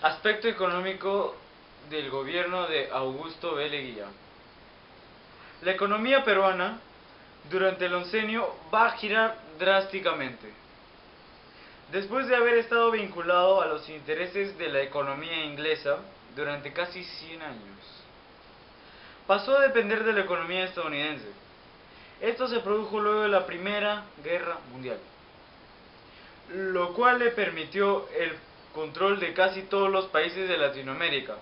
Aspecto económico del gobierno de Augusto B. Leguía. La economía peruana durante el oncenio va a girar drásticamente. Después de haber estado vinculado a los intereses de la economía inglesa durante casi 100 años, pasó a depender de la economía estadounidense. Esto se produjo luego de la Primera Guerra Mundial, lo cual le permitió el control de casi todos los países de Latinoamérica.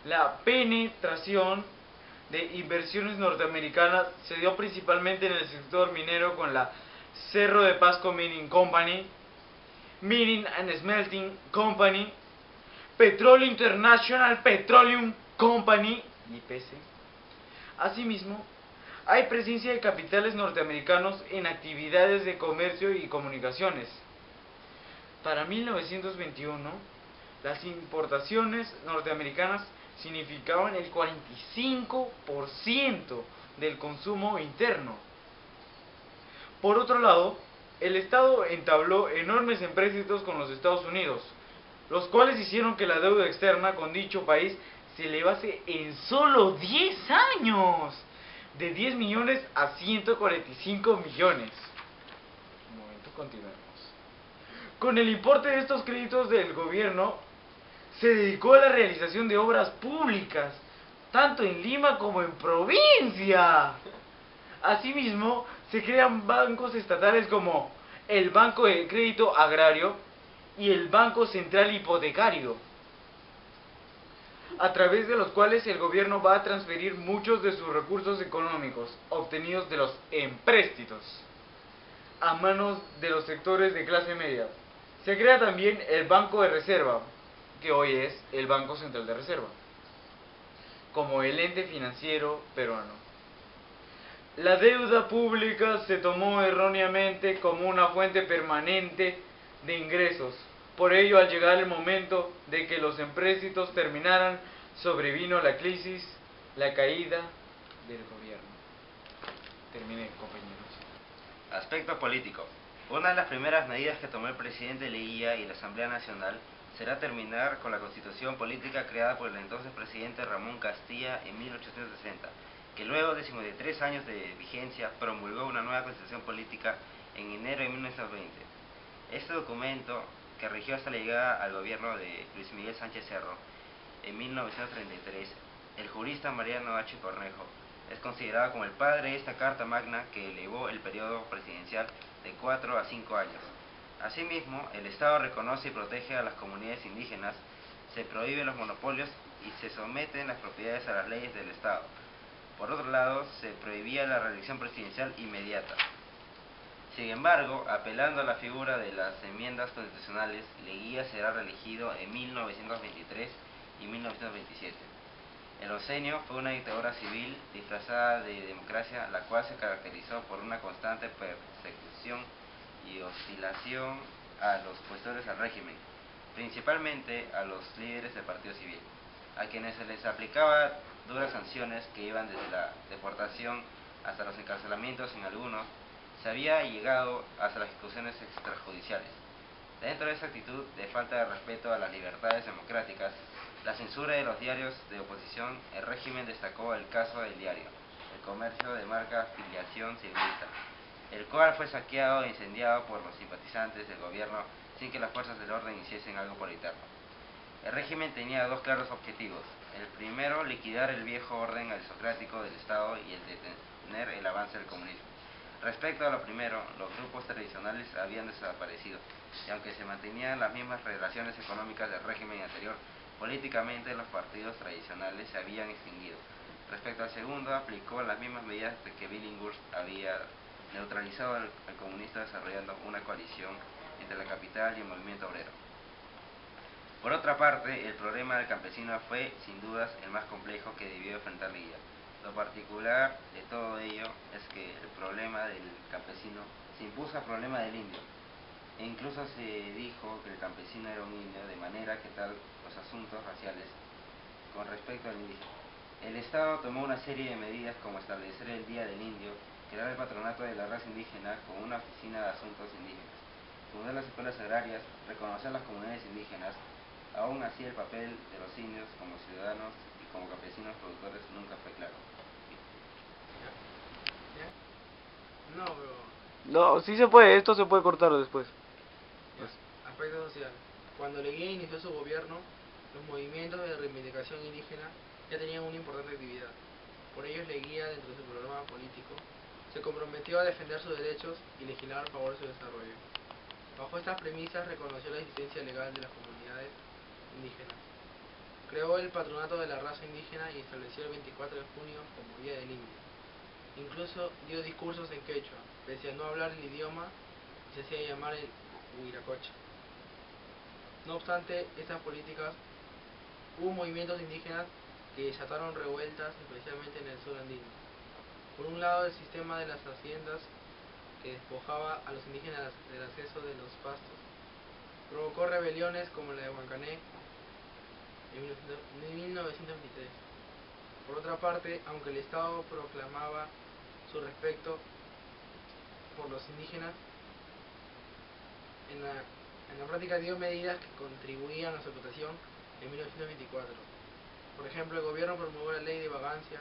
La penetración de inversiones norteamericanas se dio principalmente en el sector minero con la Cerro de Pasco Mining Company, Mining and Smelting Company, Petroleum International Petroleum Company, IPC. Asimismo, hay presencia de capitales norteamericanos en actividades de comercio y comunicaciones. Para 1921, las importaciones norteamericanas significaban el 45% del consumo interno. Por otro lado, el Estado entabló enormes empréstitos con los Estados Unidos, los cuales hicieron que la deuda externa con dicho país se elevase en solo 10 años, de 10 millones a 145 millones. Un momento, continuemos. Con el importe de estos créditos del gobierno, se dedicó a la realización de obras públicas, tanto en Lima como en provincia. Asimismo, se crean bancos estatales como el Banco de Crédito Agrario y el Banco Central Hipotecario, a través de los cuales el gobierno va a transferir muchos de sus recursos económicos obtenidos de los empréstitos a manos de los sectores de clase media. Se crea también el Banco de Reserva, que hoy es el Banco Central de Reserva, como el ente financiero peruano. La deuda pública se tomó erróneamente como una fuente permanente de ingresos. Por ello, al llegar el momento de que los empréstitos terminaran, sobrevino la crisis, la caída del gobierno. Terminé, compañeros. Aspecto político. Una de las primeras medidas que tomó el presidente Leguía y la Asamblea Nacional será terminar con la constitución política creada por el entonces presidente Ramón Castilla en 1860, que luego de 53 años de vigencia promulgó una nueva constitución política en enero de 1920. Este documento, que rigió hasta la llegada al gobierno de Luis Miguel Sánchez Cerro en 1933, el jurista Mariano H. Cornejo es considerado como el padre de esta Carta Magna que elevó el periodo presidencial de 4 a 5 años. Asimismo, el Estado reconoce y protege a las comunidades indígenas, se prohíben los monopolios y se someten las propiedades a las leyes del Estado. Por otro lado, se prohibía la reelección presidencial inmediata. Sin embargo, apelando a la figura de las enmiendas constitucionales, Leguía será reelegido en 1923 y 1927. El oncenio fue una dictadura civil disfrazada de democracia, la cual se caracterizó por una constante persecución y hostilación a los opositores al régimen, principalmente a los líderes del Partido Civil, a quienes se les aplicaba duras sanciones que iban desde la deportación hasta los encarcelamientos en algunos. Se había llegado hasta las ejecuciones extrajudiciales. Dentro de esa actitud de falta de respeto a las libertades democráticas, la censura de los diarios de oposición, el régimen destacó el caso del diario El Comercio de marca Filiación Civilista, el cual fue saqueado e incendiado por los simpatizantes del gobierno sin que las fuerzas del orden hiciesen algo por evitarlo. El régimen tenía dos claros objetivos: el primero, liquidar el viejo orden aristocrático del Estado, y el detener el avance del comunismo. Respecto a lo primero, los grupos tradicionales habían desaparecido, y aunque se mantenían las mismas relaciones económicas del régimen anterior, políticamente los partidos tradicionales se habían extinguido. Respecto al segundo, aplicó las mismas medidas de que Billinghurst había neutralizado al comunista, desarrollando una coalición entre la capital y el movimiento obrero. Por otra parte, el problema del campesino fue, sin dudas, el más complejo que debió enfrentar Leguía. Lo particular de todo ello es que el problema del campesino se impuso al problema del indio, e incluso se dijo que el campesino era un indio, de manera que tal los asuntos raciales con respecto al indígena. El Estado tomó una serie de medidas, como establecer el Día del Indio, crear el patronato de la raza indígena con una oficina de asuntos indígenas, fundar las escuelas agrarias, reconocer las comunidades indígenas, Aún así, el papel de los indios como ciudadanos y como campesinos productores nunca fue claro. ¿Ya? No, pero... No, sí se puede, esto se puede cortar después. Ya. Aspecto social. Cuando Leguía inició su gobierno, los movimientos de reivindicación indígena ya tenían una importante actividad. Por ello, Leguía, dentro de su programa político, se comprometió a defender sus derechos y legislar a favor de su desarrollo. Bajo estas premisas, reconoció la existencia legal de las comunidades indígenas. Creó el Patronato de la Raza Indígena y estableció el 24 de junio como Día del Indio. Incluso dio discursos en quechua, pese a no hablar el idioma, y se hacía llamar el Huiracocha. No obstante estas políticas, hubo movimientos indígenas que desataron revueltas, especialmente en el sur andino. Por un lado, el sistema de las haciendas, que despojaba a los indígenas del acceso de los pastos, provocó rebeliones como la de Huancané en 1923. Por otra parte, aunque el Estado proclamaba su respeto por los indígenas, en la práctica dio medidas que contribuían a su explotación en 1924. Por ejemplo, el gobierno promulgó la ley de vagancia,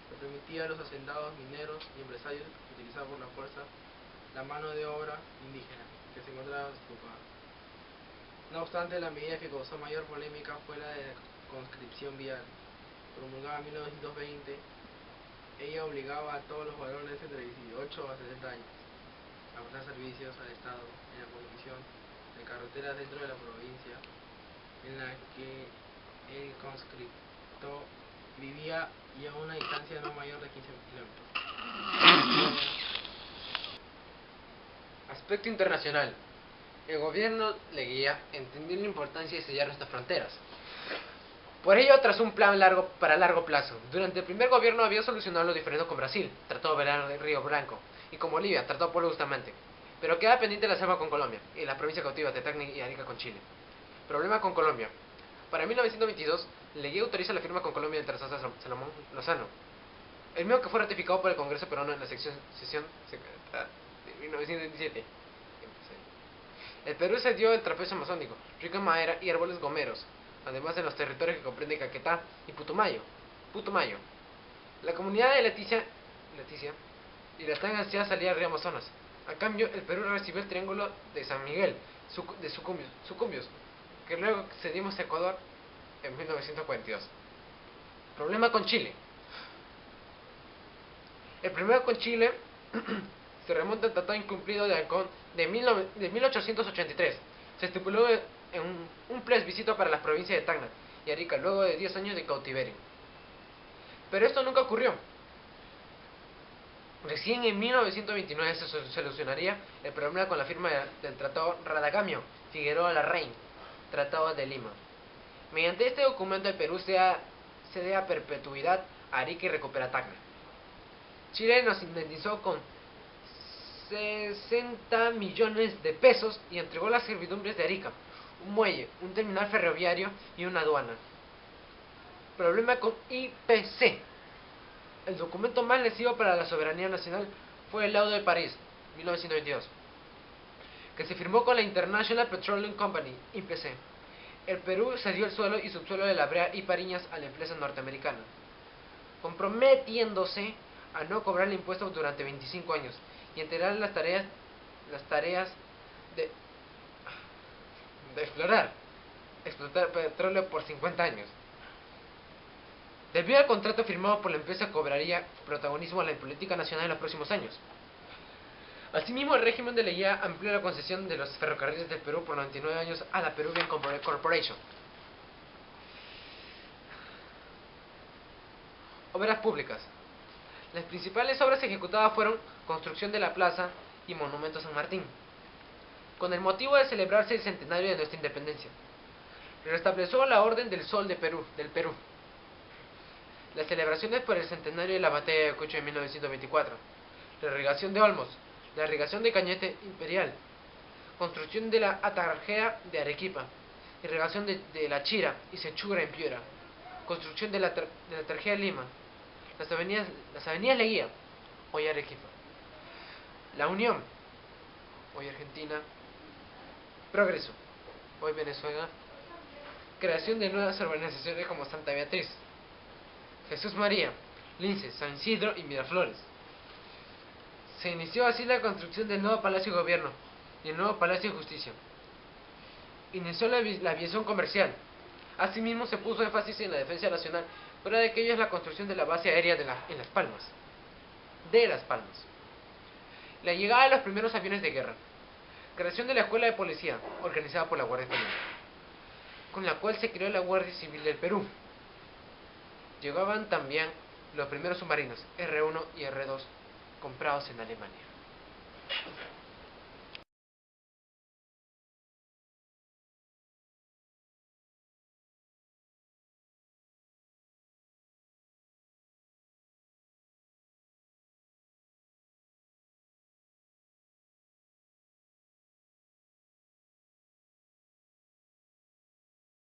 que permitía a los hacendados, mineros y empresarios utilizar por la fuerza la mano de obra indígena que se encontraba desocupada. No obstante, la medida que causó mayor polémica fue la de conscripción vial, promulgada en 1920. Ella obligaba a todos los varones entre 18 a 60 años a prestar servicios al Estado en la conducción de carreteras dentro de la provincia en la que el conscripto vivía y a una distancia no mayor de 15 kilómetros. Aspecto internacional. El gobierno Leguía entendió la importancia de sellar nuestras fronteras. Por ello trazó un plan para largo plazo. Durante el primer gobierno había solucionado los diferendos con Brasil, tratado de velar el Río Blanco, y con Bolivia, tratado Pueblo Bustamante. Pero queda pendiente la selva con Colombia, y las provincias cautivas de Tacna y Arica con Chile. Problema con Colombia. Para 1922, Leguía autoriza la firma con Colombia del Tratado Salomón Lozano, el mismo que fue ratificado por el Congreso peruano en la sesión de 1927. El Perú cedió el trapecio amazónico, rico en madera y árboles gomeros, además de los territorios que comprende Caquetá y Putumayo. La comunidad de Leticia y la tan ansiada salida al río Amazonas. A cambio, el Perú recibió el triángulo de San Miguel, de Sucumbios, que luego cedimos a Ecuador en 1942. Problema con Chile. El problema con Chile se remonta al Tratado Incumplido de Ancón de 1883. Se estipuló en un plebiscito para las provincias de Tacna y Arica luego de 10 años de cautiverio. Pero esto nunca ocurrió. Recién en 1929 se solucionaría el problema con la firma del Tratado Radagamio Figueroa Larraín, Tratado de Lima. Mediante este documento el Perú cede a perpetuidad a Arica y recupera Tacna. Chile nos indemnizó con 60 millones de pesos y entregó las servidumbres de Arica, un muelle, un terminal ferroviario y una aduana. Problema con IPC. El documento más lesivo para la soberanía nacional fue el Laudo de París, 1922, que se firmó con la International Petroleum Company, IPC. El Perú cedió el suelo y subsuelo de La Brea y Pariñas a la empresa norteamericana, comprometiéndose a no cobrarle impuestos durante 25 años y entregar las tareas de explotar petróleo por 50 años. Debido al contrato firmado por la empresa cobraría protagonismo en la política nacional en los próximos años. Asimismo, el régimen de Leguía amplió la concesión de los ferrocarriles del Perú por 99 años a la Peruvian Corporation. Obras públicas. Las principales obras ejecutadas fueron construcción de la plaza y monumento a San Martín, con el motivo de celebrarse el centenario de nuestra independencia. Restableció la Orden del Sol del Perú. Las celebraciones por el centenario de la batalla de Ayacucho en 1924. La irrigación de Olmos. La irrigación de Cañete Imperial. Construcción de la Atarjea de Arequipa. Irrigación de La Chira y Sechura en Piura. Construcción de la Tarjea de Lima. Las avenidas Leguía, hoy Arequipa. La Unión, hoy Argentina. Progreso, hoy Venezuela. creación de nuevas urbanizaciones como Santa Beatriz, Jesús María, Lince, San Isidro y Miraflores. Se inició así la construcción del nuevo Palacio de Gobierno y el nuevo Palacio de Justicia. Inició la aviación comercial. Asimismo se puso énfasis en la defensa nacional, fuera de aquello es la construcción de la base aérea en Las Palmas. La llegada de los primeros aviones de guerra. Creación de la Escuela de Policía, organizada por la Guardia Civil, con la cual se creó la Guardia Civil del Perú. Llegaban también los primeros submarinos R1 y R2 comprados en Alemania.